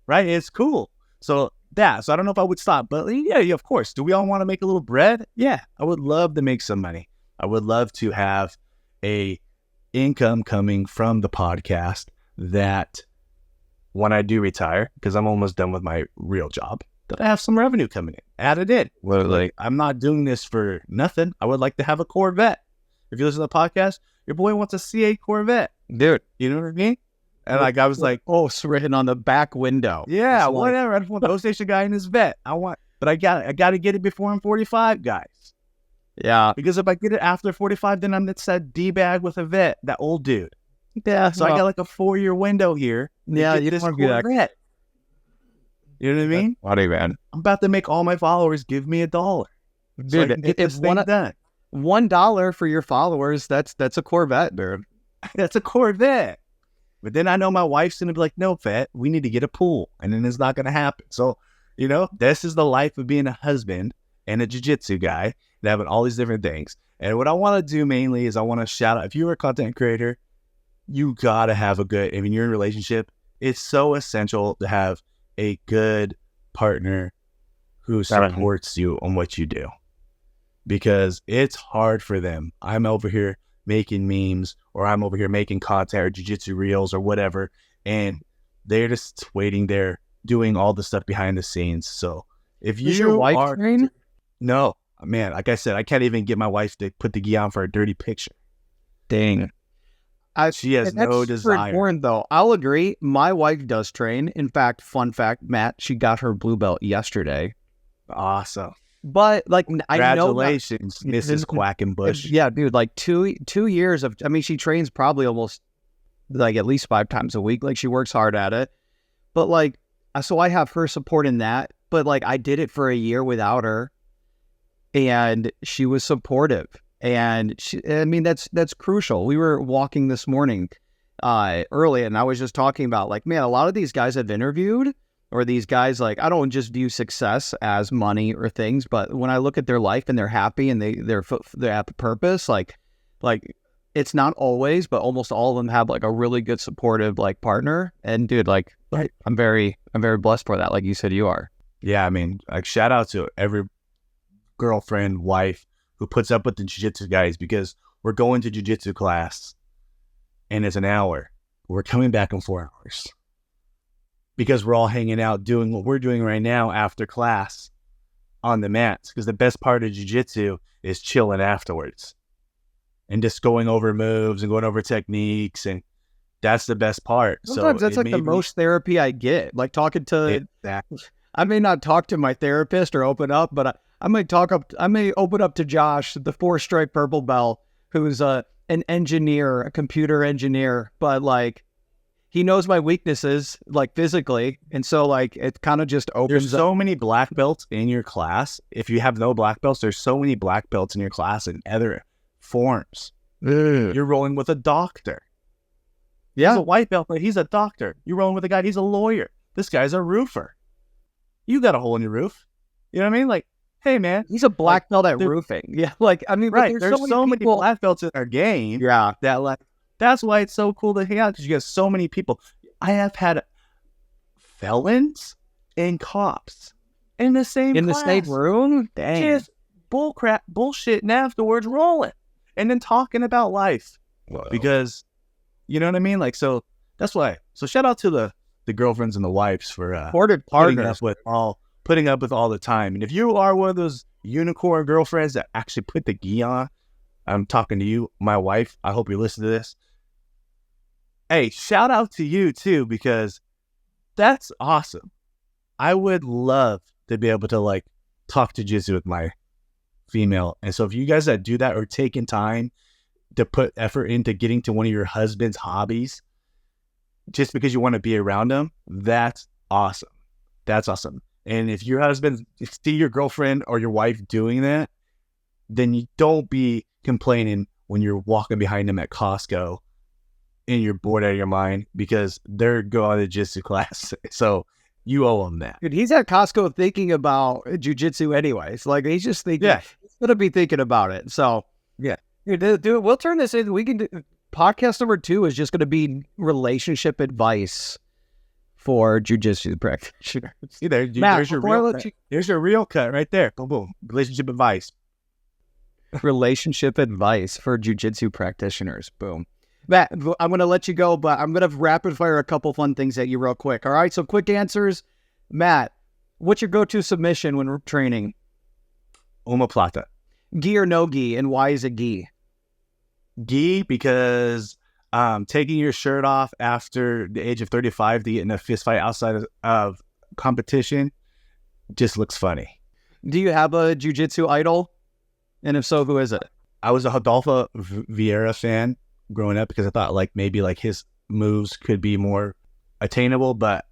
Right? It's cool. So I don't know if I would stop, but yeah, of course. Do we all want to make a little bread? Yeah, I would love to make some money. I would love to have a income coming from the podcast that when I do retire, because I'm almost done with my real job, that I have some revenue coming in, added in. Well, like, I'm not doing this for nothing. I would like to have a Corvette. If you listen to the podcast, your boy wants a C8 Corvette. Dude, you know what I mean? And like, I was like, oh, it's written on the back window. Yeah, it's whatever. I just want the station guy in his vet. But I got to get it before I'm 45, guys. Yeah. Because if I get it after 45, then it's that D-bag with a vet, that old dude. Yeah. So I got like a 4-year window here. Yeah, you don't want to be that. You know what I mean? Funny, man. I'm about to make all my followers give me $1. Dude, so I can get this thing done. $1 for your followers, that's a Corvette, dude. That's a Corvette. But then I know my wife's going to be like, no, Vet, we need to get a pool. And then it's not going to happen. So, you know, this is the life of being a husband and a jiu-jitsu guy and having all these different things. And what I want to do mainly is I want to shout out, if you're a content creator, you got to have if you're in a relationship, it's so essential to have a good partner who supports you on what you do. Because it's hard for them. I'm over here making memes, or I'm over here making content or jiu-jitsu reels or whatever, and they're just waiting there doing all the stuff behind the scenes. So if you your wife train? No, man, like I said, I can't even get my wife to put the gi on for a dirty picture. Dang. She has no desire. Important, though. I'll agree. My wife does train. In fact, fun fact, Matt, she got her blue belt yesterday. Awesome. But like, congratulations, Mrs. Quackenbush. Yeah, dude, like 2 years of, I mean, she trains probably almost like at least 5 times a week. Like, she works hard at it. But like, so I have her support in that. But like, I did it for a year without her, and she was supportive. And that's crucial. We were walking this morning early, and I was just talking about like, man, a lot of these guys I've interviewed, or these guys, like, I don't just view success as money or things, but when I look at their life and they're happy and they have a purpose, like it's not always, but almost all of them have like a really good supportive like partner. And dude, like, I'm very blessed for that. Like you said, you are. Yeah, I mean, like, shout out to every girlfriend, wife who puts up with the jiu-jitsu guys, because we're going to jiu-jitsu class and it's an hour. We're coming back in 4 hours. Because we're all hanging out doing what we're doing right now after class. on the mats, because the best part of jiu-jitsu is chilling afterwards and just going over moves and going over techniques, and that's the best part. Sometimes that's like the most therapy I get. Like talking to, I may not talk to my therapist or open up, but I may open up to Josh, the 4-stripe purple belt, who's an engineer, a computer engineer, but like he knows my weaknesses, like physically, and so like it kind of just opens. There's so many black belts in your class. If you have no black belts, there's so many black belts in your class in other forms. You're rolling with a doctor. Yeah, he's a white belt, but he's a doctor. You're rolling with a guy, he's a lawyer. This guy's a roofer. You got a hole in your roof. You know what I mean? Like, hey man, he's a black belt at roofing. Yeah, like I mean, right? There's so many black belts in our game. Yeah, that like that's why it's so cool to hang out, because you get so many people. I have had felons and cops in the same room. Dang, just bullshit, and afterwards rolling and then talking about life. Whoa. Because you know what I mean. Like, so that's why. So shout out to the girlfriends and the wives for putting up with all the time. And if you are one of those unicorn girlfriends that actually put the gi on, I'm talking to you, my wife. I hope you listen to this. Hey, shout out to you too, because that's awesome. I would love to be able to like talk jiu-jitsu with my female. And so if you guys that do that are taking time to put effort into getting to one of your husband's hobbies just because you want to be around them, that's awesome. That's awesome. And if your husband see your girlfriend or your wife doing that, then you don't be complaining when you're walking behind them at Costco and you're bored out of your mind because they're going to jiu-jitsu class. So you owe them that. Dude, he's at Costco thinking about jiu-jitsu anyways. Like he's just thinking, he's going to be thinking about it. So yeah, dude, we'll turn this in. We can do podcast number 2 is just going to be relationship advice for jiu-jitsu practitioners. See there, Matt, there's your real cut right there. Boom, boom. Relationship advice. Relationship advice for jiu-jitsu practitioners. Boom. Matt, I'm going to let you go, but I'm going to rapid fire a couple fun things at you real quick. All right, so quick answers. Matt, what's your go-to submission when training? Omoplata. Gi or no gi, and why is it gi? Gi because taking your shirt off after the age of 35 to get in a fist fight outside of competition just looks funny. Do you have a jiu-jitsu idol? And if so, who is it? I was a Rodolfo Vieira fan growing up because I thought like maybe like his moves could be more attainable, but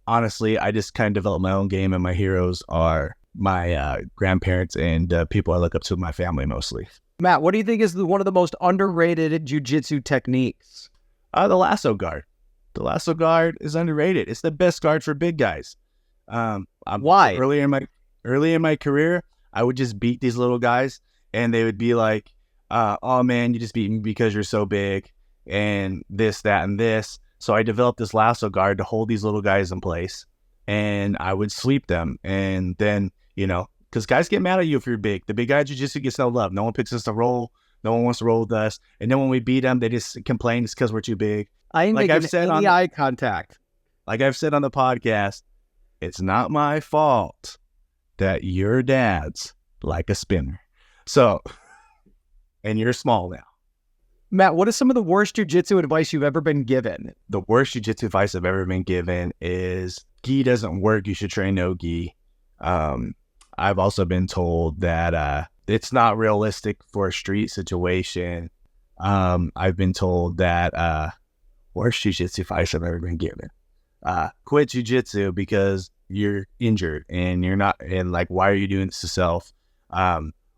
honestly, I just kind of developed my own game, and my heroes are my grandparents and people I look up to in my family mostly. Matt, what do you think is one of the most underrated jiu-jitsu techniques? The lasso guard. The lasso guard is underrated. It's the best guard for big guys. Why? Early in my career, I would just beat these little guys, and they would be like, "Oh man, you just beat me because you're so big," and this, that, and this. So I developed this lasso guard to hold these little guys in place, and I would sweep them, and then because guys get mad at you if you're big. The big guy jiu-jitsu gets no love. No one picks us to roll. No one wants to roll with us. And then when we beat them, they just complain it's because we're too big. I ain't making any eye contact. Like I've said on the podcast, it's not my fault that your dad's like a spinner. So, and you're small now. Matt, what is some of the worst jiu-jitsu advice you've ever been given? The worst jiu-jitsu advice I've ever been given is gi doesn't work. You should train no gi. I've also been told that it's not realistic for a street situation. I've been told that worst jiu-jitsu advice I've ever been given. Quit jiu-jitsu because you're injured and you're not, and like, why are you doing this to self?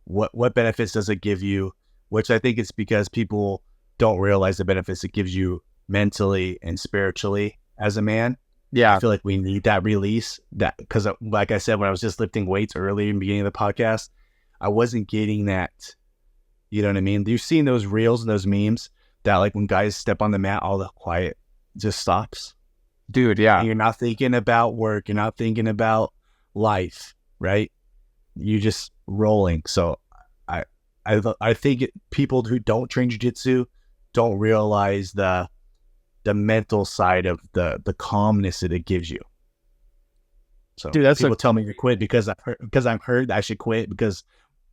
What benefits does it give you? Which I think it's because people don't realize the benefits it gives you mentally and spiritually as a man. Yeah. I feel like we need that release, that because like I said, when I was just lifting weights earlier in the beginning of the podcast, I wasn't getting that. You know what I mean? You've seen those reels and those memes that like when guys step on the mat, all the quiet just stops. Dude, yeah. And you're not thinking about work. You're not thinking about life, right? You're just rolling. So I think people who don't train jiu-jitsu don't realize the mental side of the calmness that it gives you. So Dude, that's people tell me to quit because I've heard I should quit because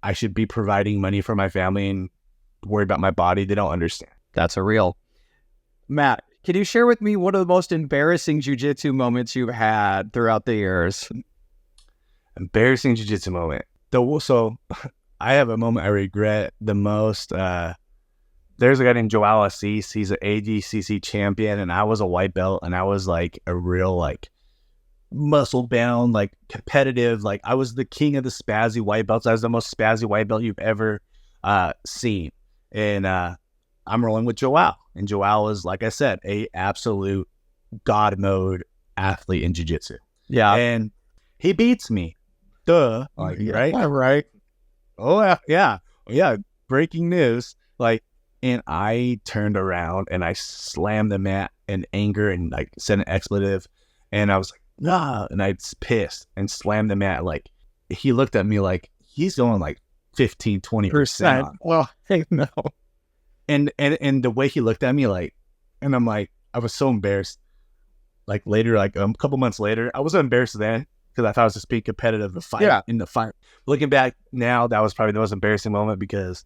I should be providing money for my family and worry about my body. They don't understand. That's a real. Matt, can you share with me one of the most embarrassing jiu-jitsu moments you've had throughout the years? Embarrassing jiu-jitsu moment. So I have a moment I regret the most. There's a guy named Joao Assis. He's an ADCC champion, and I was a white belt, and I was like a real like muscle bound, like competitive. Like I was the king of the spazzy white belts. I was the most spazzy white belt you've ever seen. And I'm rolling with Joao. And Joao is, like I said, a absolute god mode athlete in jiu-jitsu. Yeah. And he beats me. Duh. Like, Yeah, right? right. Oh, yeah. Yeah. Breaking news. Like, and I turned around and I slammed the mat in anger and like said an expletive. And I was like, nah. And I was pissed and slammed the mat. Like, he looked at me like he's going like 15, 20%. Well, hey, no. And the way he looked at me, like, and I'm like, I was so embarrassed. Like later, like a couple months later, I wasn't embarrassed then because I thought I was just being competitive in the fight. Looking back now, that was probably the most embarrassing moment because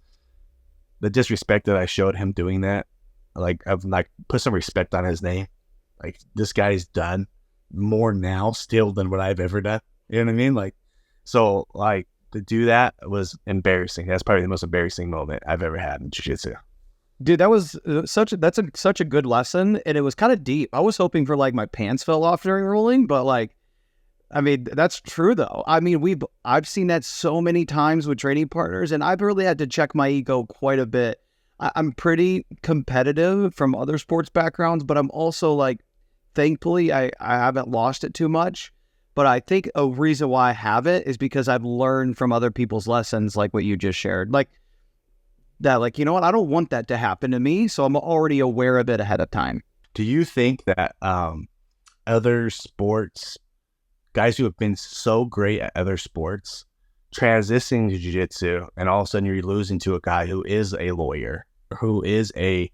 the disrespect that I showed him doing that, like I've like put some respect on his name. Like this guy's done more now still than what I've ever done. You know what I mean? Like, so like to do that was embarrassing. That's probably the most embarrassing moment I've ever had in jiu-jitsu. Dude, that was such a good lesson, and it was kind of deep. I was hoping for like my pants fell off during rolling, but like, I mean, that's true though. I mean, I've seen that so many times with training partners, and I've really had to check my ego quite a bit. I'm pretty competitive from other sports backgrounds, but I'm also like, thankfully, I haven't lost it too much. But I think a reason why I have it is because I've learned from other people's lessons, like what you just shared. Like that, like, you know what? I don't want that to happen to me, so I'm already aware of it ahead of time. Do you think that other sports, guys who have been so great at other sports, transitioning to jiu-jitsu, and all of a sudden you're losing to a guy who is a lawyer, who is a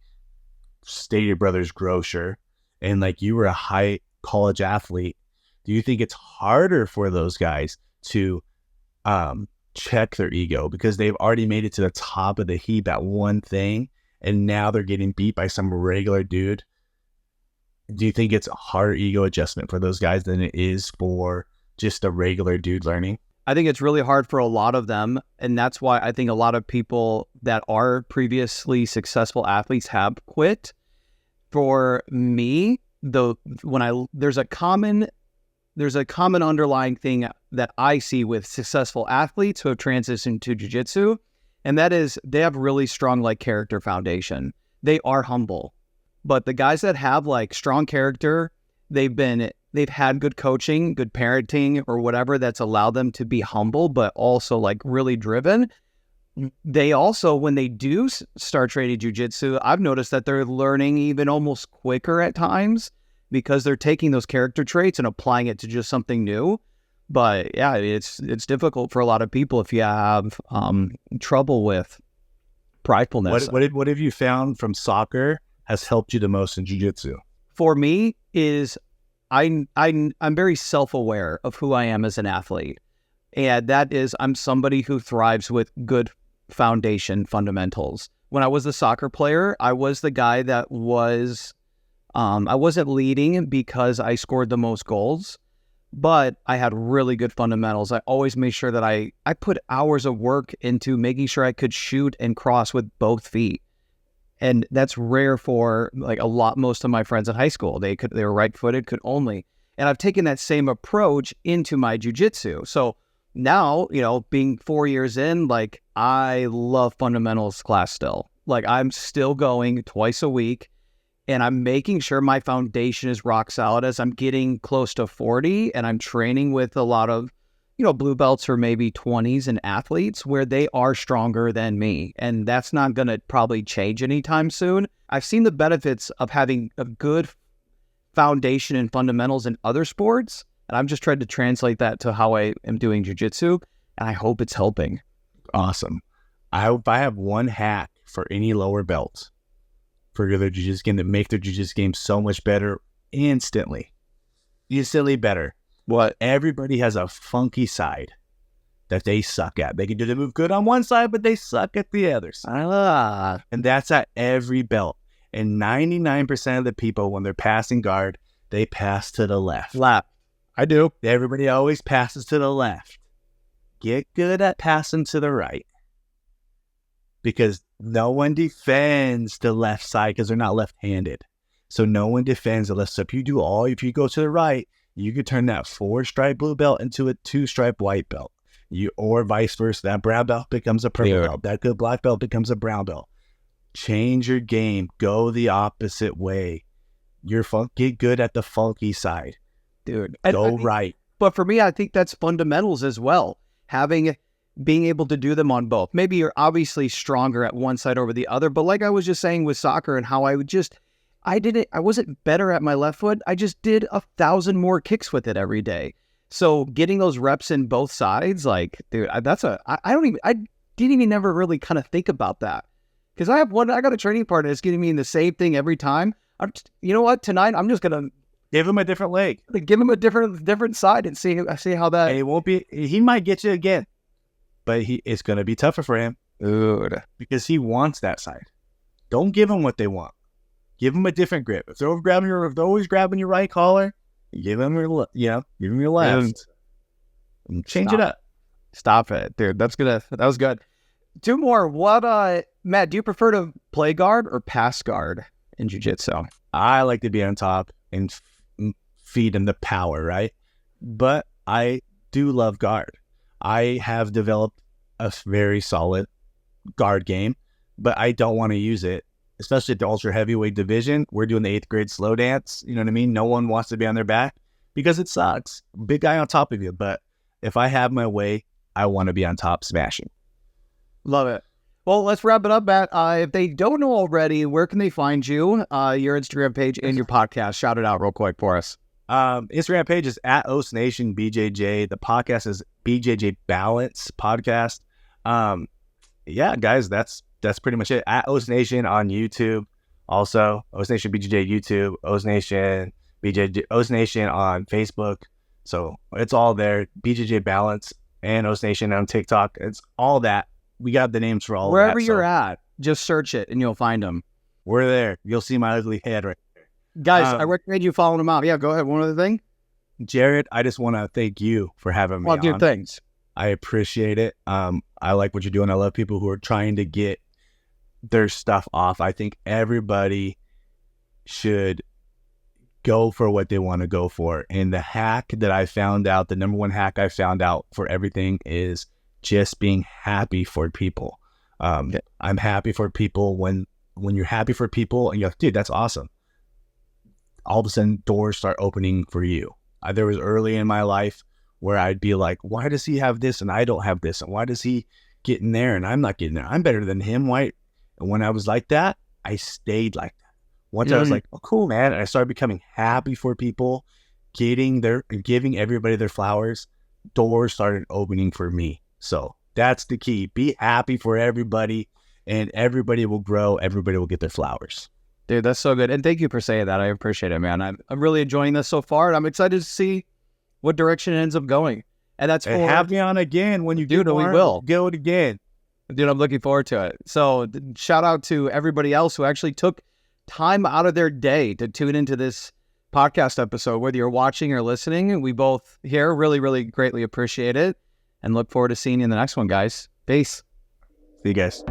Stater Brothers grocer, and like you were a high college athlete, do you think it's harder for those guys to check their ego because they've already made it to the top of the heap at one thing, and now they're getting beat by some regular dude? Do you think it's a harder ego adjustment for those guys than it is for just a regular dude learning? I think it's really hard for a lot of them, and that's why I think a lot of people that are previously successful athletes have quit. For me, there's a common underlying thing that I see with successful athletes who have transitioned to jiu-jitsu, and that is they have really strong like character foundation. They are humble. But the guys that have like strong character, they've had good coaching, good parenting or whatever that's allowed them to be humble, but also like really driven. They also, when they do start training jiu-jitsu, I've noticed that they're learning even almost quicker at times because they're taking those character traits and applying it to just something new. But yeah, it's difficult for a lot of people if you have trouble with pridefulness. What have you found from soccer has helped you the most in jiu-jitsu? For me is I'm very self-aware of who I am as an athlete. And that is, I'm somebody who thrives with good foundation fundamentals. When I was a soccer player, I was the guy that was, I wasn't leading because I scored the most goals, but I had really good fundamentals. I always made sure that I put hours of work into making sure I could shoot and cross with both feet. And that's rare for like most of my friends in high school. They were right-footed, could only. And I've taken that same approach into my jiu-jitsu. So now, being 4 years in, like I love fundamentals class still. Like I'm still going twice a week and I'm making sure my foundation is rock solid as I'm getting close to 40 and I'm training with a lot of, blue belts or maybe 20s and athletes where they are stronger than me. And that's not going to probably change anytime soon. I've seen the benefits of having a good foundation and fundamentals in other sports. And I'm just trying to translate that to how I am doing jiu-jitsu. And I hope it's helping. Awesome. If I have one hack for any lower belt for their jiu-jitsu game to make their jiu-jitsu game so much better instantly better. What? Everybody has a funky side that they suck at. They can do the move good on one side, but they suck at the other side. And that's at every belt. And 99% of the people, when they're passing guard, they pass to the left. I do. Everybody always passes to the left. Get good at passing to the right. Because no one defends the left side because they're not left-handed. So no one defends the left. So if you go to the right, you could turn that 4-stripe blue belt into a 2-stripe white belt. Or vice versa. That brown belt becomes a purple belt. That good black belt becomes a brown belt. Change your game. Go the opposite way. Get good at the funky side. Dude. Go right. But for me, I think that's fundamentals as well. Being able to do them on both. Maybe you're obviously stronger at one side over the other, but like I was just saying with soccer and how I wasn't better at my left foot. I just did 1,000 more kicks with it every day. So getting those reps in both sides, like, dude, I didn't even never really kind of think about that. Because I got a training partner that's getting me in the same thing every time. You know what? Tonight, I'm just going to give him a different leg. Give him a different side and see how that... He might get you again, but it's going to be tougher for him. Dude. Because he wants that side. Don't give him what they want. Give them a different grip. If they're always grabbing your right collar, give them your left. And change it up. Stop it, dude. That was good. 2 more. What, Matt? Do you prefer to play guard or pass guard in jiu-jitsu? I like to be on top and feed them the power, right? But I do love guard. I have developed a very solid guard game, but I don't want to use it. Especially at the ultra heavyweight division, we're doing the 8th grade slow dance. You know what I mean? No one wants to be on their back because it sucks. Big guy on top of you. But if I have my way, I want to be on top smashing. Love it. Well, let's wrap it up, Matt. If they don't know already, where can they find you? Your Instagram page and your podcast. Shout it out real quick for us. Instagram page is at OSNation BJJ. The podcast is BJJ Balance Podcast. Yeah, guys, that's pretty much it. At OSNation on YouTube. Also, OSNation BJJ YouTube, OSNation BJJ, OSNation on Facebook. So it's all there. BJJ Balance and OSNation on TikTok. It's all that. We got the names for all Wherever of that. You're at, just search it and you'll find them. We're there. You'll see my ugly head right there. Guys, I recommend you following them out. Yeah, go ahead. One other thing. Jared, I just want to thank you for having me on. Thanks. I appreciate it. I like what you're doing. I love people who are trying to get their stuff off. I think everybody should go for what they want to go for. And the hack that I found out, the number one hack I found out for everything is just being happy for people. I'm happy for people. When you're happy for people and you're like, dude, that's awesome. All of a sudden doors start opening for you. There was early in my life where I'd be like, why does he have this and I don't have this? And why does he get in there and I'm not getting there? I'm better than him. Why? And when I was like that, I stayed like that. Once I was like, oh, cool, man. And I started becoming happy for people, giving everybody their flowers. Doors started opening for me. So that's the key. Be happy for everybody and everybody will grow. Everybody will get their flowers. Dude, that's so good. And thank you for saying that. I appreciate it, man. I'm really enjoying this so far and I'm excited to see what direction it ends up going. And that's have me on again when you do. We will. Do it again. Dude, I'm looking forward to it. So shout out to everybody else who actually took time out of their day to tune into this podcast episode, whether you're watching or listening. We both here really, really greatly appreciate it and look forward to seeing you in the next one, guys. Peace. See you guys.